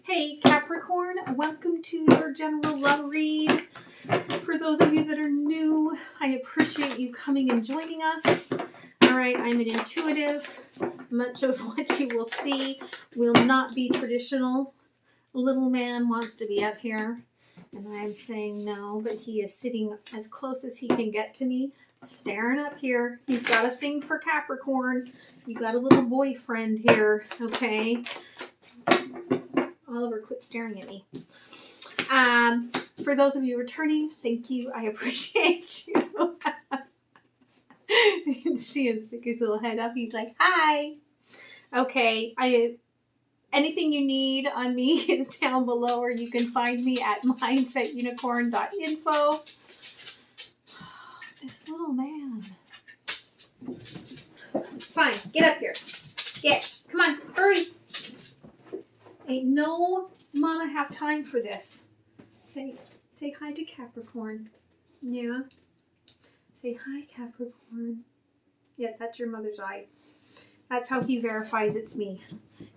Hey Capricorn, welcome to your general love read. For those of you that are new, I appreciate you coming and joining us. All right, I'm an intuitive. Much of what you will see will not be traditional. Little man wants to be up here, and I'm saying no, but he is sitting as close as he can get to me, staring up here. He's got a thing for Capricorn. You got a little boyfriend here, okay? Oliver, quit staring at me. For those of you returning, thank you. I appreciate you. You can see him stick his little head up. He's like, hi. Okay. Anything you need on me is down below, or you can find me at mindsetunicorn.info. This little man. Fine. Get up here. Get. Come on. Hurry. Ain't no mama have time for this. Say hi to Capricorn. Yeah. Say hi, Capricorn. Yeah, that's your mother's eye. That's how he verifies it's me.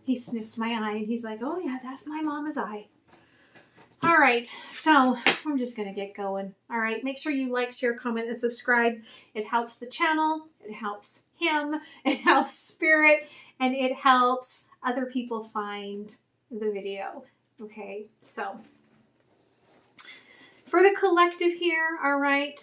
He sniffs my eye and he's like, oh yeah, that's my mama's eye. All right, so I'm just going to get going. All right, make sure you like, share, comment, and subscribe. It helps the channel. It helps him. It helps Spirit. And it helps other people find the video. Okay, so for the collective here, all right,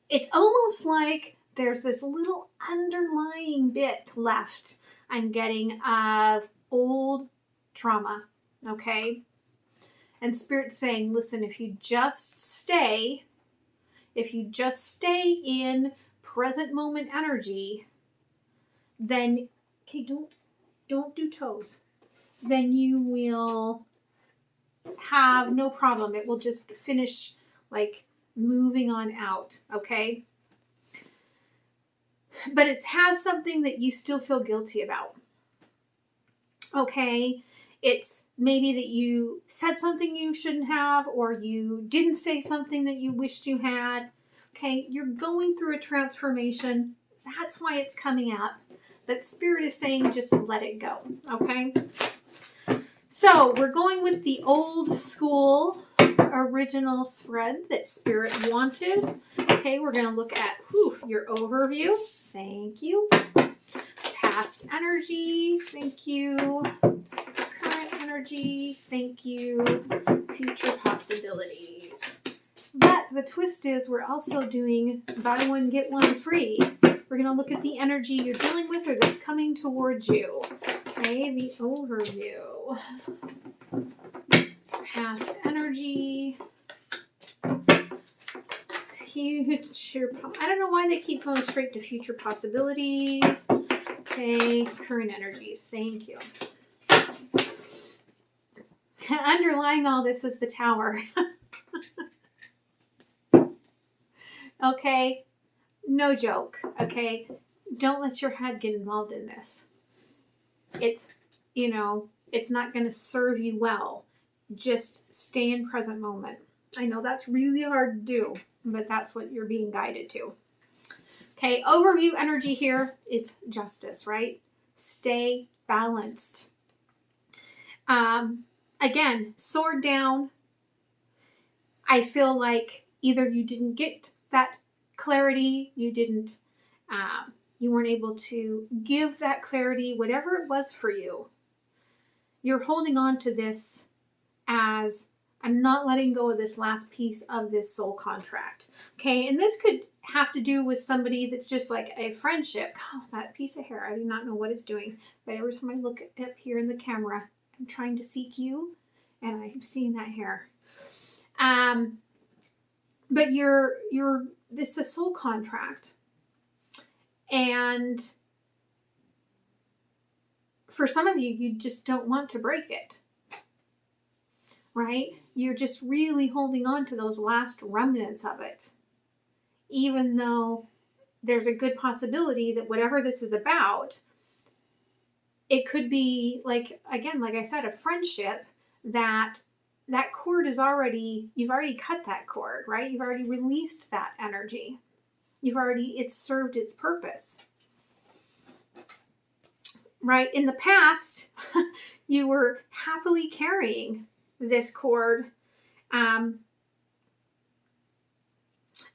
it's almost like there's this little underlying bit left I'm getting of old trauma, okay? And Spirit's saying, listen, if you just stay in present moment energy, then, okay, don't do toes. Then you will have no problem. It will just finish like moving on out, okay? But it has something that you still feel guilty about, okay? It's maybe that you said something you shouldn't have, or you didn't say something that you wished you had, okay? You're going through a transformation. That's why it's coming up. But Spirit is saying just let it go, okay? So we're going with the old school original spread that Spirit wanted. Okay, we're going to look at your overview. Thank you. Past energy. Thank you. Current energy. Thank you. Future possibilities. But the twist is we're also doing buy one, get one free. We're going to look at the energy you're dealing with or that's coming towards you. Okay, the overview. Past energy. Future. I don't know why they keep going straight to future possibilities. Okay, current energies. Thank you. Underlying all this is the Tower. Okay, no joke. Okay, don't let your head get involved in this. It's, it's not going to serve you well. Just stay in present moment. I know that's really hard to do, but that's what you're being guided to. Okay, overview energy here is justice, right? Stay balanced. Again, sword down. I feel like either you didn't get that clarity, you weren't able to give that clarity, whatever it was for you. You're holding on to this as I'm not letting go of this last piece of this soul contract. Okay, and this could have to do with somebody that's just like a friendship. Oh, that piece of hair, I do not know what it's doing. But every time I look up here in the camera, I'm trying to seek you, and I'm seeing that hair. But this is a soul contract. And for some of you, you just don't want to break it. Right? You're just really holding on to those last remnants of it. Even though there's a good possibility that whatever this is about, it could be like, again, like I said, a friendship that cord is you've already cut that cord, right? You've already released that energy. It's served its purpose. right? In the past, you were happily carrying this cord.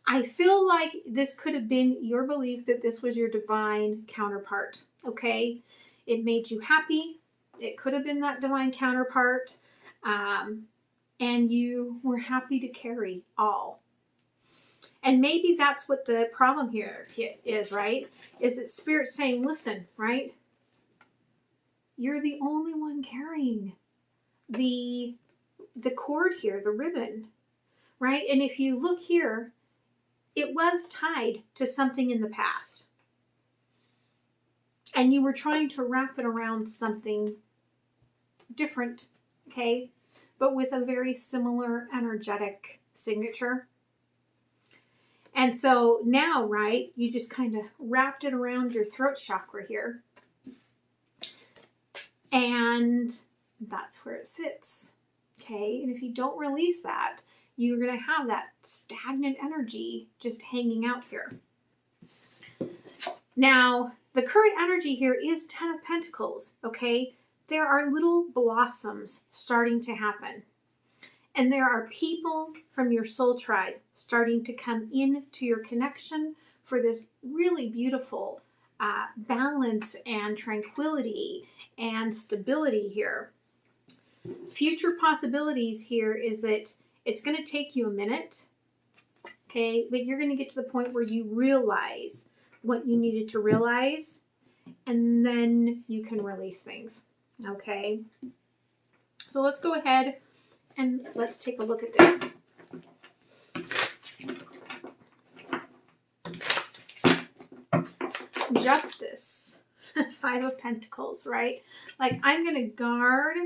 I feel like this could have been your belief that this was your divine counterpart, okay? It made you happy. It could have been that divine counterpart. And you were happy to carry all. And maybe that's what the problem here is, right? Is that Spirit's saying, listen, right? You're the only one carrying the cord here, the ribbon, right? And if you look here, it was tied to something in the past. And you were trying to wrap it around something different, okay? But with a very similar energetic signature. And so now, right, you just kind of wrapped it around your throat chakra here. And that's where it sits, okay? And if you don't release that, you're going to have that stagnant energy just hanging out here. Now, the current energy here is 10 of Pentacles, okay? There are little blossoms starting to happen. And there are people from your soul tribe starting to come into your connection for this really beautiful balance and tranquility and stability here. Future possibilities here is that it's going to take you a minute, okay? But you're going to get to the point where you realize what you needed to realize, and then you can release things, okay? So let's go ahead and let's take a look at this. Justice. 5 of Pentacles, right? Like, I'm going to guard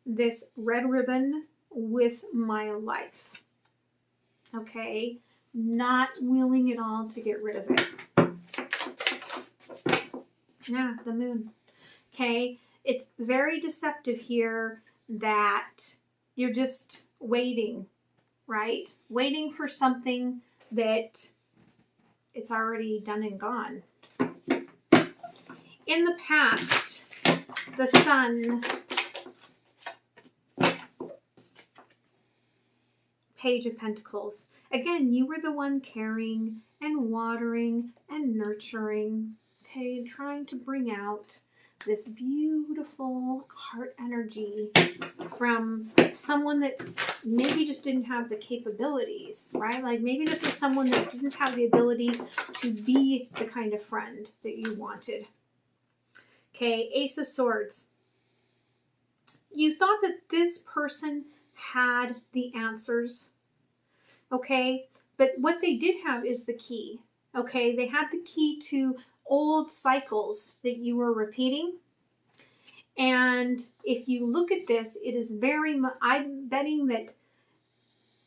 this red ribbon with my life. Okay? Not willing at all to get rid of it. Yeah, the moon. Okay? It's very deceptive here that you're just waiting, right? Waiting for something that it's already done and gone. In the past, the Sun, Page of Pentacles. Again, you were the one caring and watering and nurturing, okay, trying to bring out this beautiful heart energy from someone that maybe just didn't have the capabilities, right? Like maybe this was someone that didn't have the ability to be the kind of friend that you wanted. Okay, Ace of Swords. You thought that this person had the answers, okay? But what they did have is the key, okay? They had the key to old cycles that you were repeating. And if you look at this, it is very much, I'm betting that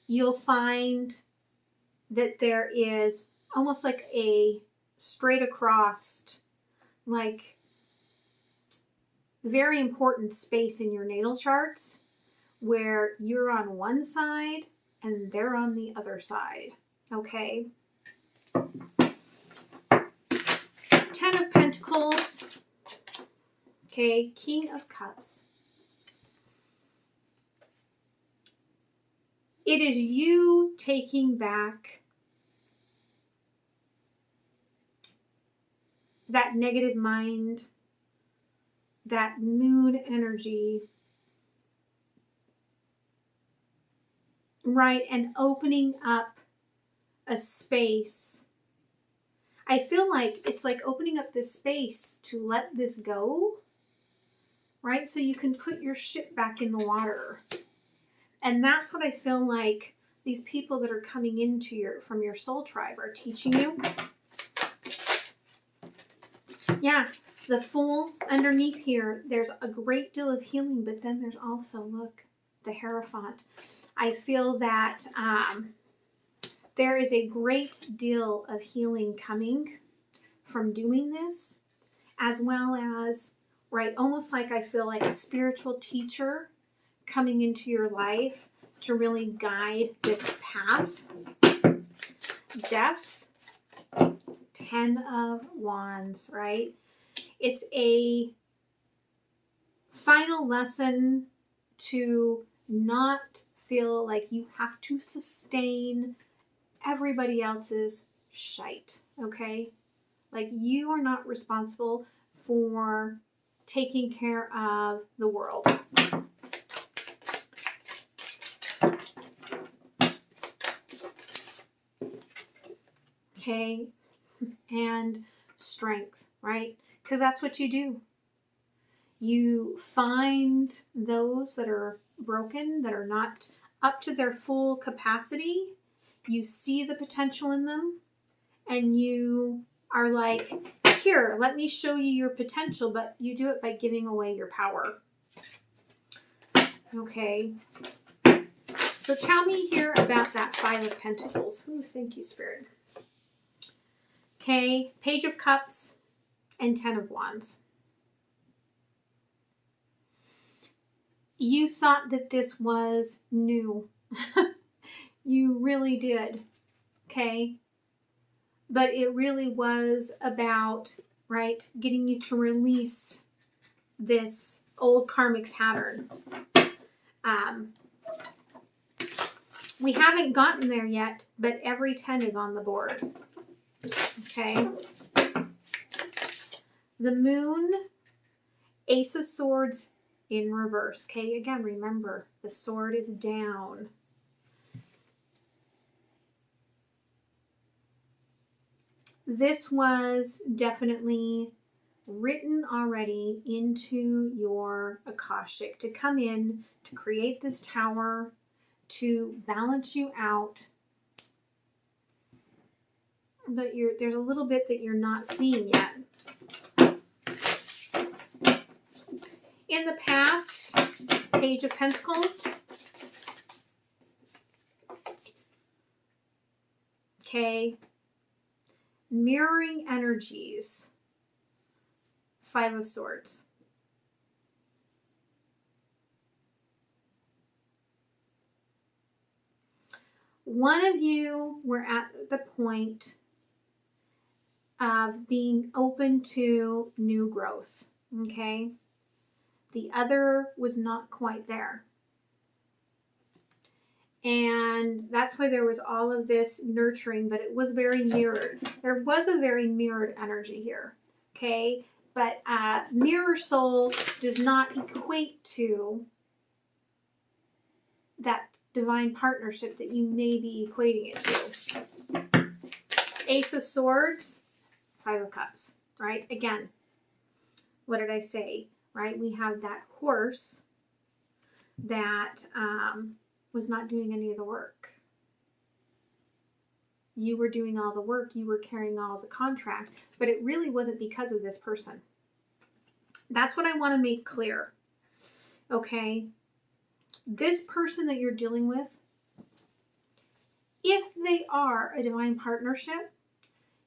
you'll find that there is almost like a straight across, like very important space in your natal charts where you're on one side and they're on the other side, okay? 10 of Pentacles, okay, King of Cups. It is you taking back that negative mind, that moon energy, right, and opening up a space. I feel like it's like opening up this space to let this go, right? So you can put your ship back in the water. And that's what I feel like these people that are coming into from your soul tribe are teaching you. Yeah, the Fool underneath here, there's a great deal of healing, but then there's also, look, the Hierophant. I feel that there is a great deal of healing coming from doing this, as well as, right, almost like I feel like a spiritual teacher coming into your life to really guide this path. Death, 10 of Wands, right? It's a final lesson to not feel like you have to sustain everybody else's shite, okay? Like, you are not responsible for taking care of the world. Okay? And strength, right? Because that's what you do. You find those that are broken, that are not up to their full capacity. You see the potential in them, and you are like, here, let me show you your potential, but you do it by giving away your power. Okay. So tell me here about that Five of Pentacles. Ooh, thank you, Spirit. Okay, Page of Cups and 10 of Wands. You thought that this was new. You really did. Okay. But it really was about, right, getting you to release this old karmic pattern. We haven't gotten there yet, but every 10 is on the board. Okay. The Moon, Ace of Swords in reverse. Okay, again, remember, the sword is down. This was definitely written already into your Akashic to come in, to create this tower, to balance you out. But there's a little bit that you're not seeing yet. In the past, Page of Pentacles. Okay. Mirroring energies. Five of Swords. One of you were at the point of being open to new growth. Okay. The other was not quite there. And that's why there was all of this nurturing, but it was very mirrored. There was a very mirrored energy here. Okay. But mirror soul does not equate to that divine partnership that you may be equating it to. Ace of Swords, Five of Cups, right? Again, what did I say? Right? We have that horse that was not doing any of the work. You were doing all the work. You were carrying all the contract, but it really wasn't because of this person. That's what I want to make clear. Okay? This person that you're dealing with, if they are a divine partnership,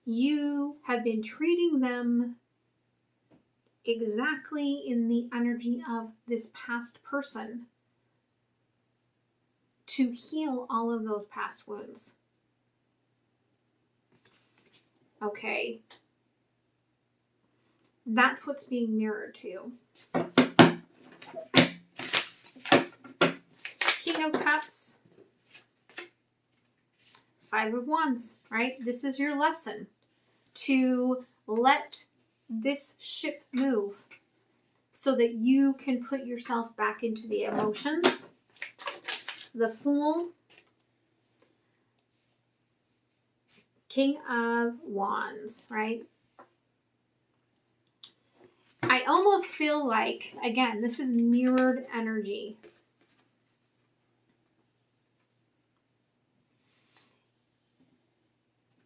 you have been treating them exactly in the energy of this past person to heal all of those past wounds. Okay. That's what's being mirrored to. King of Cups, Five of Wands, right? This is your lesson to let this ship move so that you can put yourself back into the emotions. The Fool, King of Wands, right? I almost feel like, again, this is mirrored energy.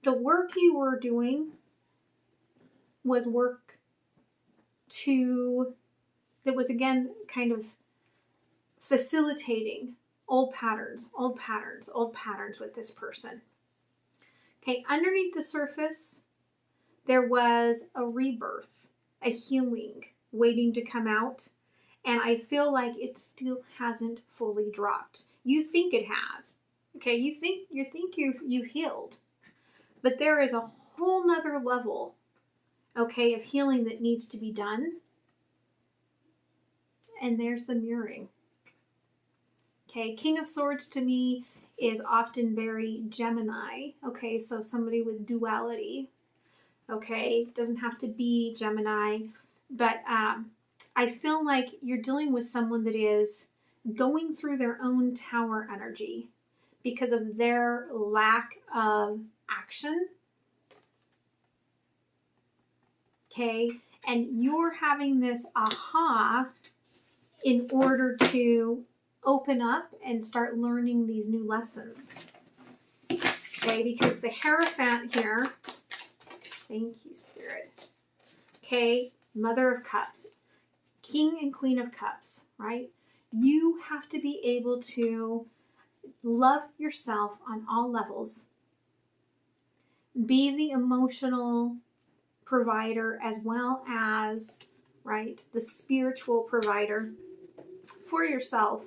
The work you were doing was work that was, again, kind of facilitating old patterns with this person. Okay, underneath the surface, there was a rebirth, a healing waiting to come out. And I feel like it still hasn't fully dropped. You think it has. Okay, you think you've healed. But there is a whole nother level, okay, of healing that needs to be done. And there's the mirroring. Okay, King of Swords to me is often very Gemini. Okay, so somebody with duality. Okay, doesn't have to be Gemini, but I feel like you're dealing with someone that is going through their own tower energy because of their lack of action. Okay, and you're having this aha in order to open up and start learning these new lessons. Okay, because the Hierophant here, thank you, Spirit. Okay, Mother of Cups, King and Queen of Cups, right? You have to be able to love yourself on all levels. Be the emotional provider as well as, right, the spiritual provider for yourself,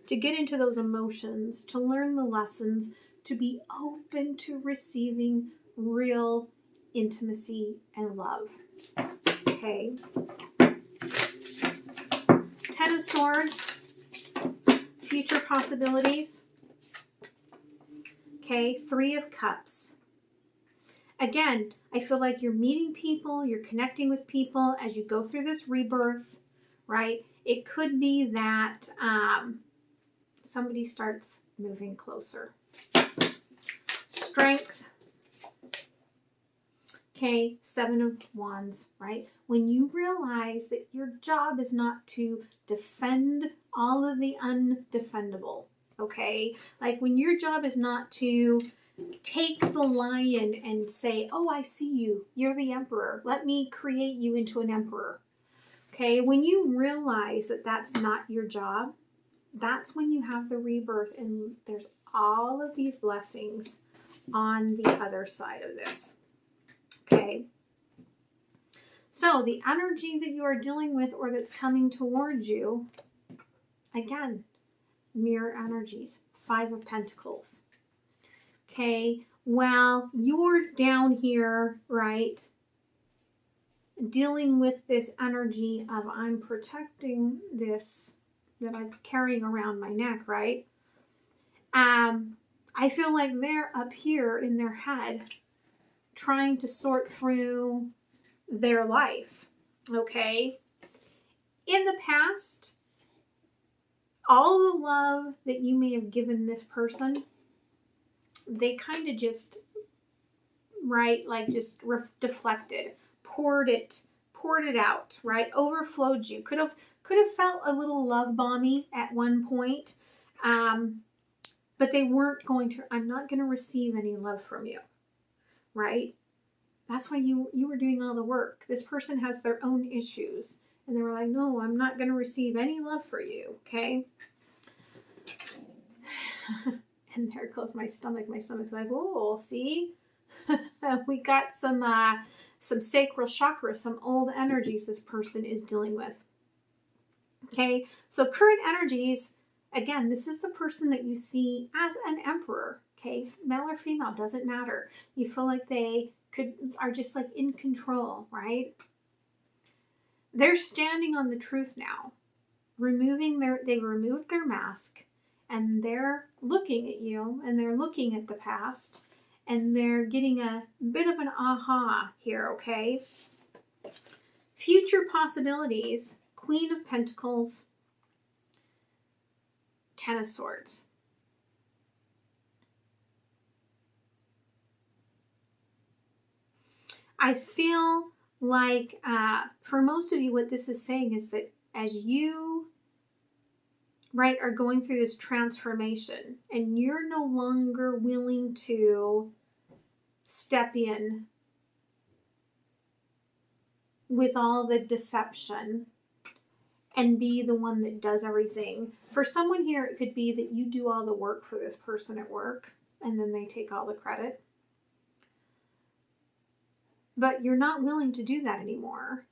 to get into those emotions, to learn the lessons, to be open to receiving real intimacy and love. Okay. Ten of Swords, future possibilities. Okay, Three of Cups. Again, I feel like you're meeting people, you're connecting with people as you go through this rebirth, right? It could be that somebody starts moving closer. Strength. Okay, Seven of Wands, right? When you realize that your job is not to defend all of the undefendable, okay? Like when your job is not to take the lion and say, oh, I see you. You're the emperor. Let me create you into an emperor. Okay, when you realize that that's not your job, that's when you have the rebirth, and there's all of these blessings on the other side of this. Okay, so the energy that you are dealing with or that's coming towards you, again, mirror energies. Five of Pentacles. Okay, well, you're down here, right, dealing with this energy of I'm protecting this that I'm carrying around my neck, right? I feel like they're up here in their head trying to sort through their life, okay? In the past, all the love that you may have given this person, they kind of just, right, like just deflected, poured it out, right? Overflowed you. Could have felt a little love bomby at one point, but they weren't going to. I'm not going to receive any love from you, right? That's why you were doing all the work. This person has their own issues, and they were like, no, I'm not going to receive any love for you, okay? And there goes my stomach. My stomach's like, oh, see? We got some sacral chakra, some old energies this person is dealing with. Okay, so current energies, again, this is the person that you see as an emperor. Okay, male or female, doesn't matter. You feel like they are just like in control, right? They're standing on the truth now. They've removed their mask, and they're looking at you, and they're looking at the past, and they're getting a bit of an aha here, okay? Future possibilities, Queen of Pentacles, Ten of Swords. I feel like for most of you, what this is saying is that as you, right, are going through this transformation and you're no longer willing to step in with all the deception and be the one that does everything. For someone here, it could be that you do all the work for this person at work and then they take all the credit. But you're not willing to do that anymore.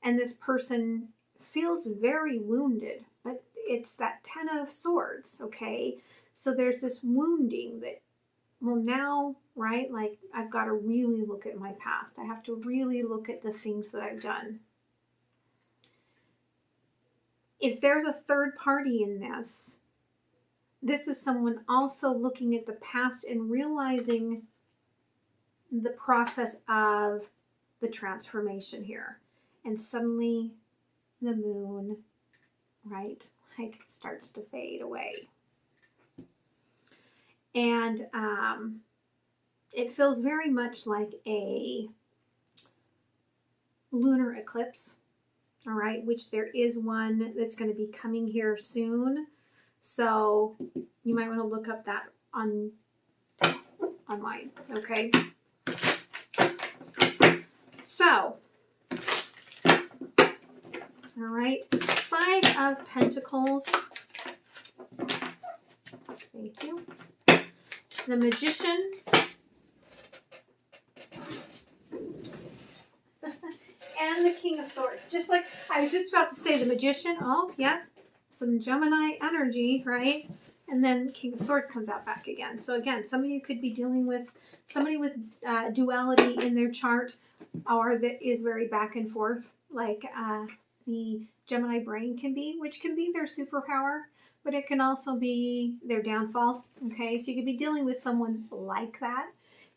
And this person feels very wounded, but it's that Ten of Swords, okay? So there's this wounding that, well, now, right, like I've got to really look at my past. I have to really look at the things that I've done. if there's a third party in this, this is someone also looking at the past and realizing the process of the transformation here. And suddenly the moon, right, like it starts to fade away. And it feels very much like a lunar eclipse, all right, which there is one that's going to be coming here soon. So you might want to look up that online, okay? So, all right, 5 of Pentacles. Thank you. The Magician. And the King of Swords. Just like I was just about to say, the Magician. Oh, yeah. Some Gemini energy, right? And then King of Swords comes out back again. So again, some of you could be dealing with somebody with duality in their chart, or that is very back and forth, like the Gemini brain can be, which can be their superpower, but it can also be their downfall. Okay, so you could be dealing with someone like that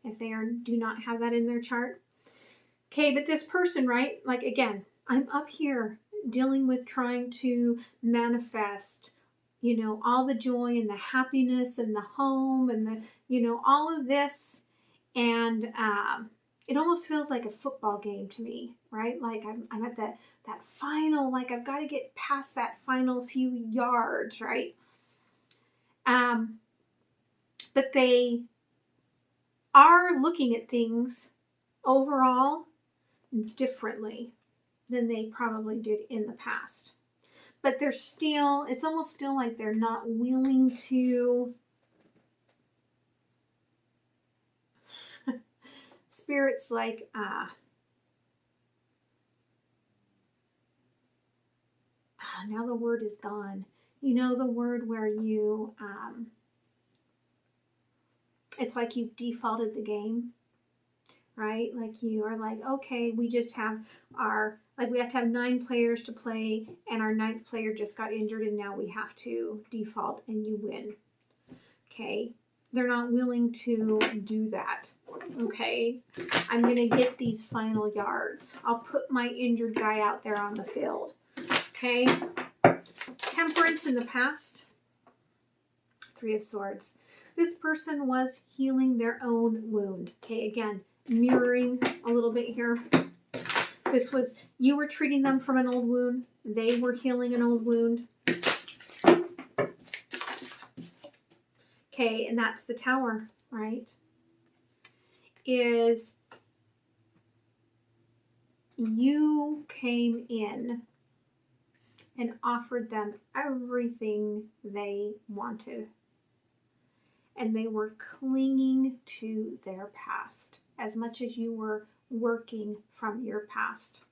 if they do not have that in their chart. Okay, but this person, right? Like again, I'm up here dealing with trying to manifest, you know, all the joy and the happiness and the home and the, you know, all of this. And it almost feels like a football game to me, right? Like I'm at that final, like I've got to get past that final few yards, right? But they are looking at things overall differently than they probably did in the past. But they're still, it's almost still like they're not willing to, Spirit's like, now the word is gone. You know, the word where you, it's like you've defaulted the game, right? Like you are like, okay, we just have like we have to have 9 players to play, and our 9th player just got injured, and now we have to default and you win. Okay. They're not willing to do that. Okay. I'm going to get these final yards. I'll put my injured guy out there on the field. Okay. Temperance in the past. 3 of Swords. This person was healing their own wound. Okay. Again, mirroring a little bit here. This was, you were treating them from an old wound. They were healing an old wound. Okay, and that's the Tower, right? Is you came in and offered them everything they wanted. And they were clinging to their past as much as you were working from your past.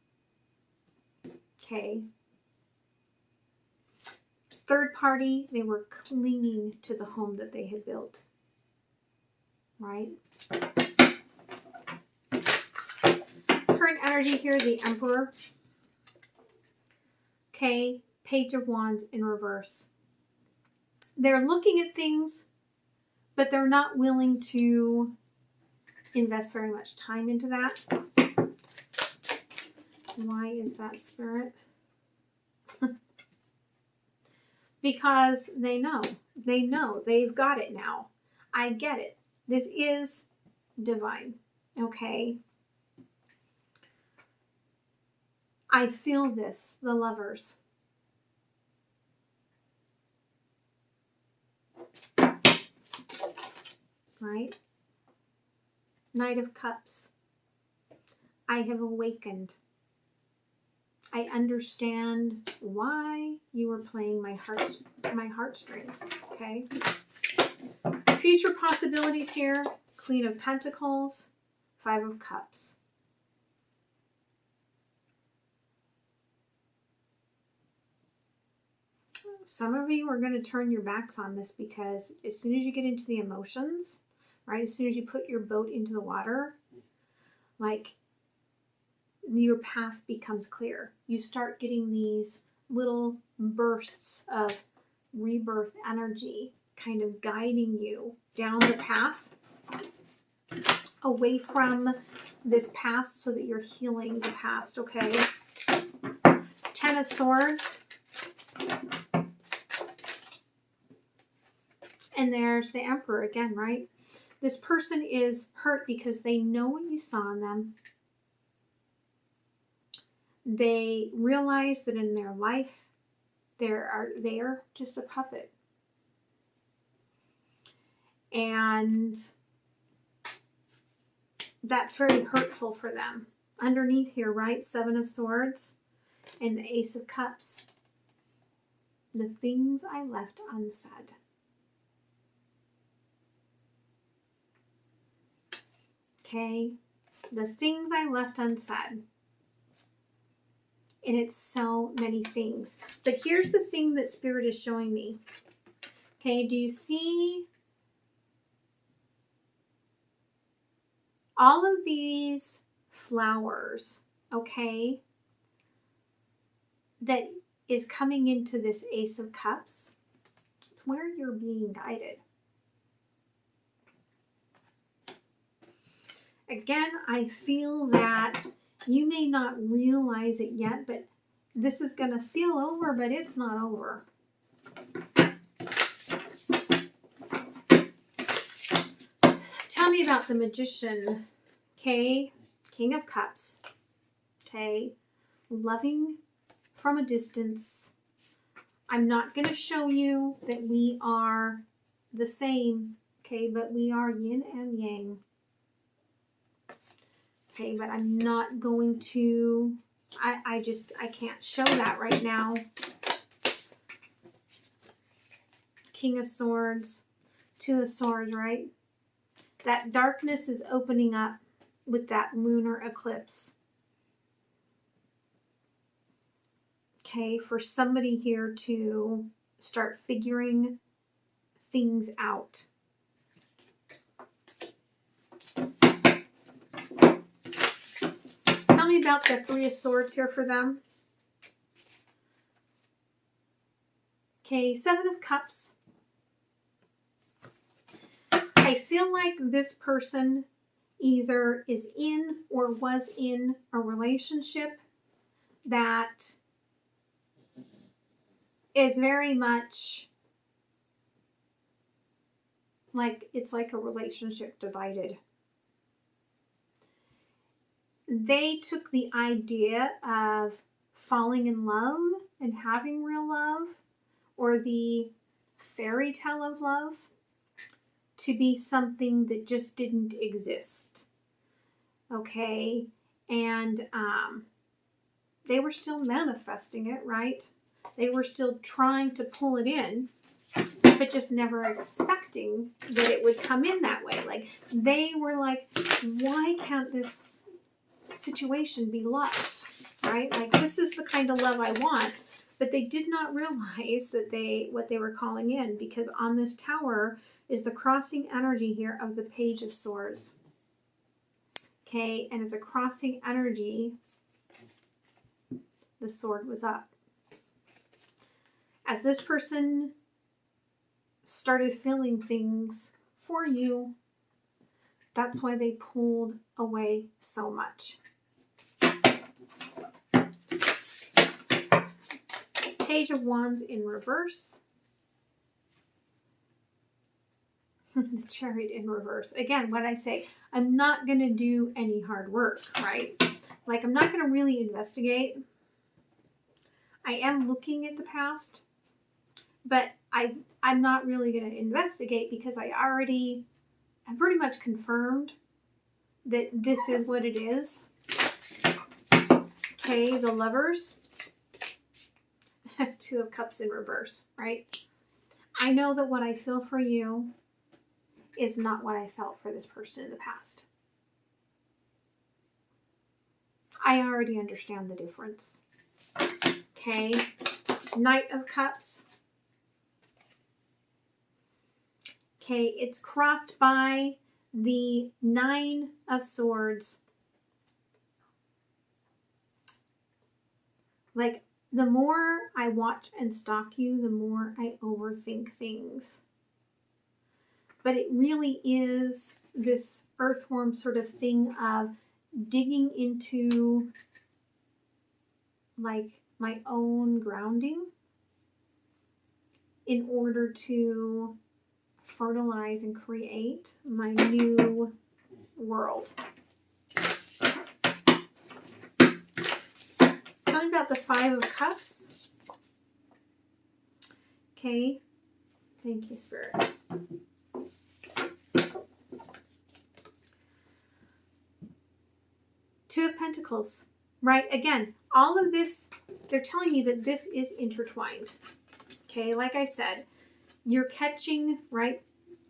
Okay. Third party, they were clinging to the home that they had built. Right? Current energy here, the Emperor. Okay, Page of Wands in reverse. They're looking at things, but they're not willing to invest very much time into that. Why is that, Spirit? Because they know they've got it now. I get it. This is divine. Okay. I feel this, the Lovers. Right? Knight of Cups. I have awakened. I understand why you were playing my heartstrings. Okay. Future possibilities here. Queen of Pentacles. 5 of Cups. Some of you are going to turn your backs on this because as soon as you get into the emotions, right, as soon as you put your boat into the water, like your path becomes clear. You start getting these little bursts of rebirth energy kind of guiding you down the path away from this past so that you're healing the past, okay? 10 of Swords. And there's the Emperor again, right? This person is hurt because they know what you saw in them. They realize that in their life, they are just a puppet. And that's very hurtful for them. Underneath here, right? 7 of Swords and the Ace of Cups. The things I left unsaid. Okay? The things I left unsaid. And it's so many things. But here's the thing that Spirit is showing me. Okay, do you see all of these flowers, okay, that is coming into this Ace of Cups? It's where you're being guided. Again, I feel that you may not realize it yet, but this is going to feel over, but it's not over. Tell me about the Magician, okay? King of Cups, okay? Loving from a distance. I'm not going to show you that we are the same, okay? But we are yin and yang. Okay, but I'm not going to, I can't show that right now. King of Swords, 2 of Swords, right? That darkness is opening up with that lunar eclipse. Okay, for somebody here to start figuring things out. Tell me about the 3 of Swords here for them. Okay, 7 of Cups. I feel like this person either is in or was in a relationship that is very much like, it's like a relationship divided. They took the idea of falling in love and having real love, or the fairy tale of love, to be something that just didn't exist. Okay? And they were still manifesting it, right? They were still trying to pull it in, but just never expecting that it would come in that way. Like, they were like, why can't this situation be love, right? Like, this is the kind of love I want. But they did not realize that what they were calling in, because on this tower is the crossing energy here of the Page of Swords. Okay, and as a crossing energy, the sword was up. As this person started feeling things for you, that's why they pulled away so much. Page of Wands in reverse. The Chariot in reverse. Again, what I say, I'm not going to do any hard work, right? Like, I'm not going to really investigate. I am looking at the past, but I'm not really going to investigate, because I pretty much confirmed that this is what it is. Okay, the Lovers. 2 of Cups in reverse, right? I know that what I feel for you is not what I felt for this person in the past. I already understand the difference. Okay, Knight of Cups. Okay, it's crossed by the 9 of Swords. Like, The more I watch and stalk you, the more I overthink things. But it really is this earthworm sort of thing of digging into like my own grounding in order to fertilize and create my new world. Tell me about the Five of Cups. Okay. Thank you, Spirit. Two of Pentacles. Right? Again, all of this, they're telling me that this is intertwined. Okay, like I said, you're catching, right,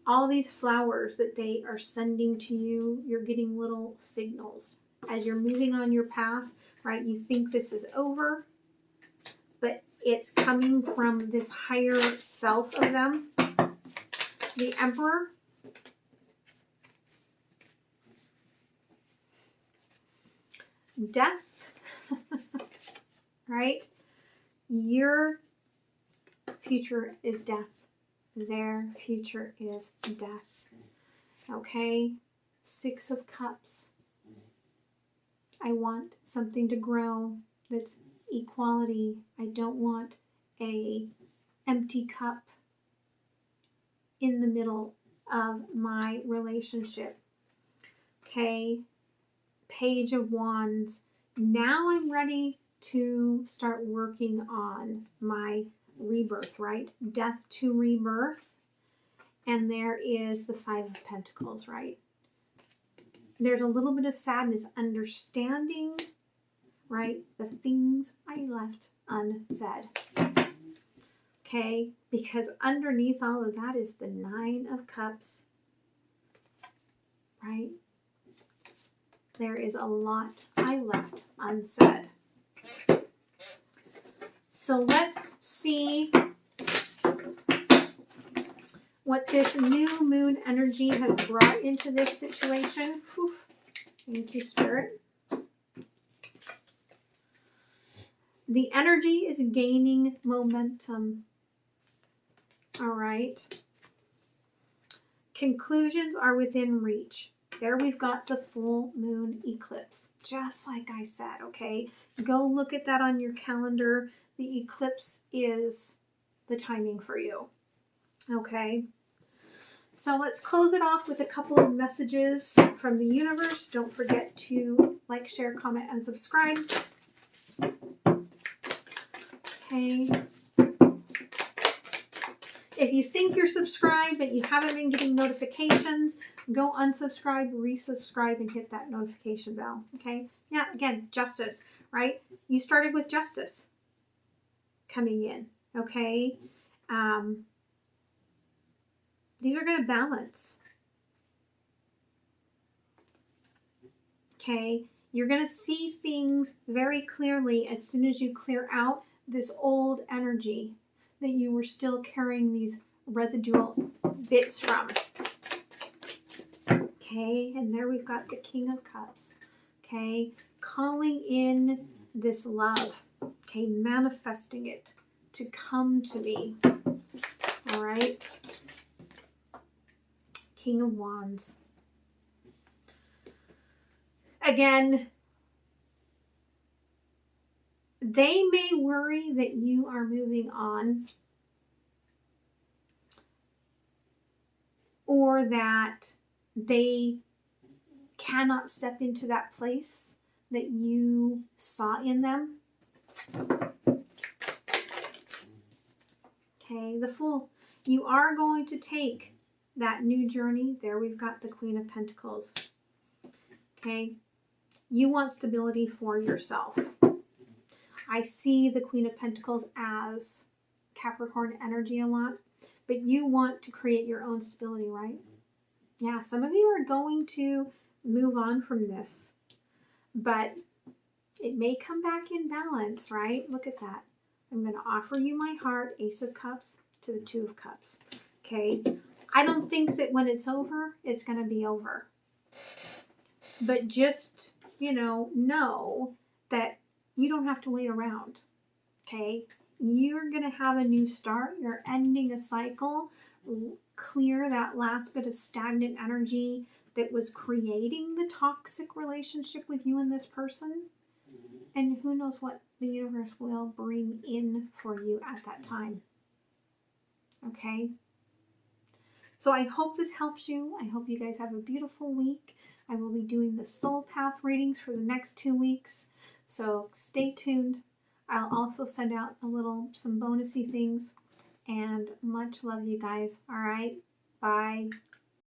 all these flowers that they are sending to you. You're getting little signals as you're moving on your path, right? You think this is over, but it's coming from this higher self of them. The Emperor. Death. Right? Your future is death. Their future is death. Okay? Six of Cups. I want something to grow that's equality. I don't want a empty cup in the middle of my relationship. Okay? Page of Wands. Now I'm ready to start working on my rebirth, right? Death to rebirth. And there is the Five of Pentacles, right? There's a little bit of sadness, understanding, right? The things I left unsaid. Okay? Because underneath all of that is the Nine of Cups, right? There is a lot I left unsaid. So let's see what this new moon energy has brought into this situation. Whew. Thank you, Spirit. The energy is gaining momentum. All right. Conclusions are within reach. There we've got the full moon eclipse, just like I said, okay? Go look at that on your calendar. The eclipse is the timing for you, okay? So let's close it off with a couple of messages from the universe. Don't forget to like, share, comment, and subscribe. Okay. If you think you're subscribed but you haven't been getting notifications, go unsubscribe, resubscribe, and hit that notification bell. Okay? Yeah, again, justice, right? You started with justice coming in. Okay? These are going to balance. Okay? You're going to see things very clearly as soon as you clear out this old energy that you were still carrying these residual bits from. Okay, and there we've got the King of Cups. Okay, calling in this love. Okay, manifesting it to come to me. All right. King of Wands. Again, they may worry that you are moving on, or that they cannot step into that place that you saw in them. Okay, the Fool. You are going to take that new journey. There we've got the Queen of Pentacles. Okay, you want stability for yourself. I see the Queen of Pentacles as Capricorn energy a lot, but you want to create your own stability, right? Yeah, some of you are going to move on from this, but it may come back in balance, right? Look at that. I'm going to offer you my heart, Ace of Cups to the Two of Cups. Okay, I don't think that when it's over, it's going to be over. But just, know that you don't have to wait around. Okay? You're going to have a new start. You're ending a cycle. Clear that last bit of stagnant energy that was creating the toxic relationship with you and this person. And who knows what the universe will bring in for you at that time. Okay? So I hope this helps you. I hope you guys have a beautiful week. I will be doing the soul path readings for the next 2 weeks. So stay tuned. I'll also send out some bonusy things. And much love, you guys. All right? Bye.